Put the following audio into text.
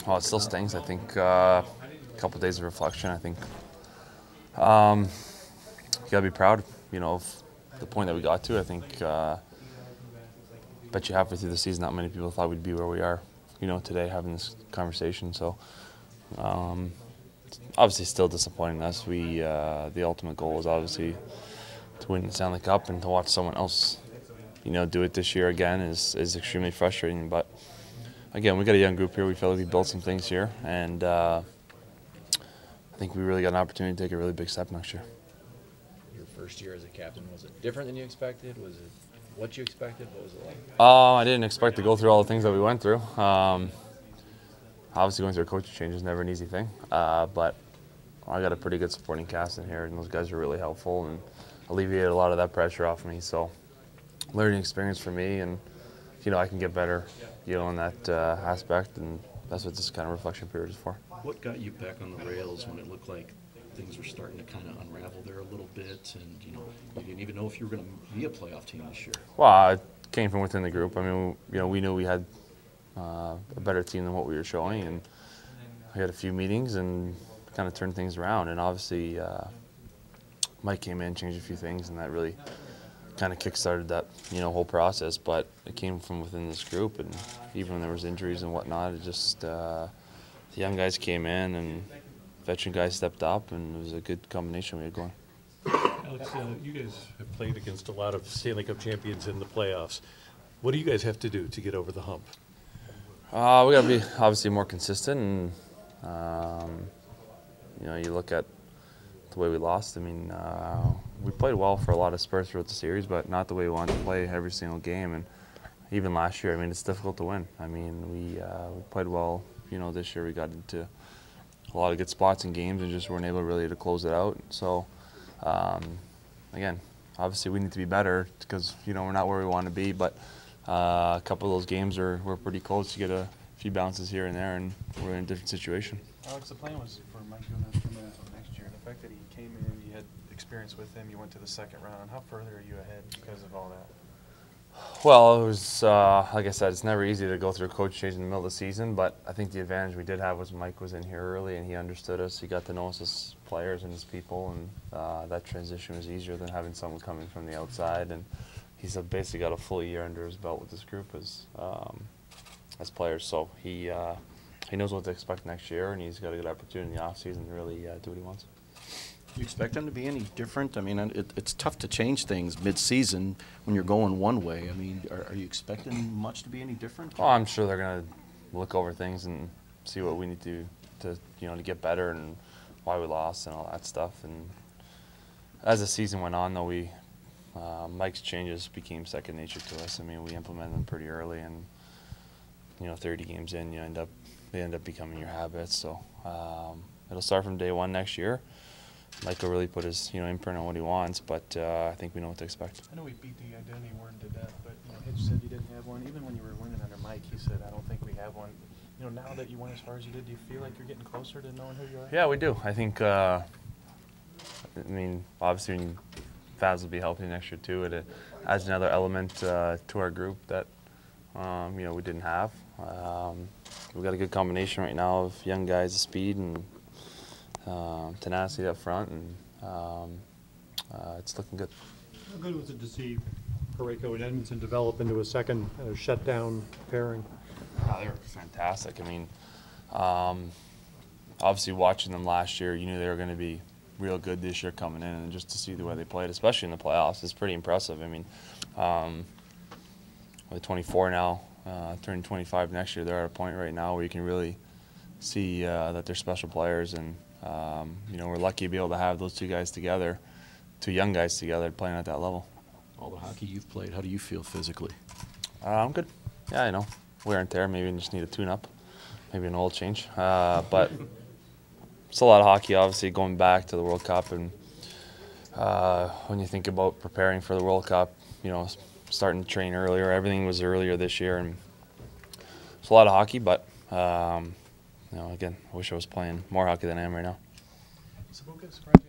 Well, it still stings. I think a couple of days of reflection. I think you gotta be proud, of the point that we got to. I think, bet you halfway through the season, not many people thought we'd be where we are, today having this conversation. So, obviously, still disappointing us. The ultimate goal is obviously to win the Stanley Cup, and to watch someone else, do it this year again is extremely frustrating. But again, we got a young group here. We feel like we built some things here, and I think we really got an opportunity to take a really big step next year. Your first year as a captain, was it different than you expected? Was it what you expected? What was it like? I didn't expect to go through all the things that we went through. Obviously, going through a coaching change is never an easy thing, but I got a pretty good supporting cast in here, and those guys are really helpful and alleviated a lot of that pressure off me. So, learning experience for me, and I can get better, in that aspect, and that's what this kind of reflection period is for. What got you back on the rails when it looked like things were starting to kind of unravel there a little bit, and you didn't even know if you were going to be a playoff team this year? Well, it came from within the group. I mean, we knew we had a better team than what we were showing, and we had a few meetings and kind of turned things around. And obviously, Mike came in, changed a few things, and that really kind of kick-started that whole process. But it came from within this group, and even when there was injuries and whatnot, it just the young guys came in and veteran guys stepped up, and it was a good combination we had going. Alex, you guys have played against a lot of Stanley Cup champions in the playoffs. What do you guys have to do to get over the hump? We got to be obviously more consistent, and you look at the way we lost. I mean, we played well for a lot of spurts throughout the series, but not the way we wanted to play every single game. And even last year, I mean, it's difficult to win. I mean, we played well. This year we got into a lot of good spots in games and just weren't able really to close it out. So, again, obviously we need to be better because we're not where we want to be. But a couple of those games we're pretty close to get a few bounces here and there, and we're in a different situation. Alex, the plan was for Mike Jonas to come in until next year. The fact that he came in, you had experience with him, you went to the second round. How further are you ahead because of all that? Well, it was, like I said, it's never easy to go through a coach change in the middle of the season, but I think the advantage we did have was Mike was in here early and he understood us. He got to know us as players and as people, and that transition was easier than having someone coming from the outside. And he's basically got a full year under his belt with this group as players. So he knows what to expect next year, and he's got a good opportunity in the offseason to really do what he wants. Do you expect him to be any different? I mean, it's tough to change things mid-season when you're going one way. I mean, are you expecting much to be any different? Well, I'm sure they're going to look over things and see what we need to get better and why we lost and all that stuff. And as the season went on, though, Mike's changes became second nature to us. I mean, we implemented them pretty early, and 30 games in, they end up becoming your habits. So it'll start from day one next year. Mike will really put his imprint on what he wants, but I think we know what to expect. I know we beat the identity word to death, but Hitch said you didn't have one. Even when you were winning under Mike, he said, "I don't think we have one." Now that you went as far as you did, do you feel like you're getting closer to knowing who you are? Yeah, we do. I think. I mean, obviously, fans will be healthy next year too. It adds another element to our group that we didn't have. We've got a good combination right now of young guys, of speed and tenacity up front, and it's looking good. How good was it to see Parayko and Edmondson develop into a second shutdown pairing? Oh, they were fantastic. I mean, obviously watching them last year, you knew they were going to be real good this year coming in, and just to see the way they played, especially in the playoffs, is pretty impressive. I mean, they're 24 now, turning 25 next year. They're at a point right now where you can really see that they're special players, and we're lucky to be able to have those two guys together, two young guys together, playing at that level. All the hockey you've played, how do you feel physically? I'm good. Yeah, wear and tear. Maybe just need a tune-up, maybe an oil change. But it's a lot of hockey, obviously, going back to the World Cup. And when you think about preparing for the World Cup, starting to train earlier, everything was earlier this year. And it's a lot of hockey, but, again, I wish I was playing more hockey than I am right now. Sabuka, surprising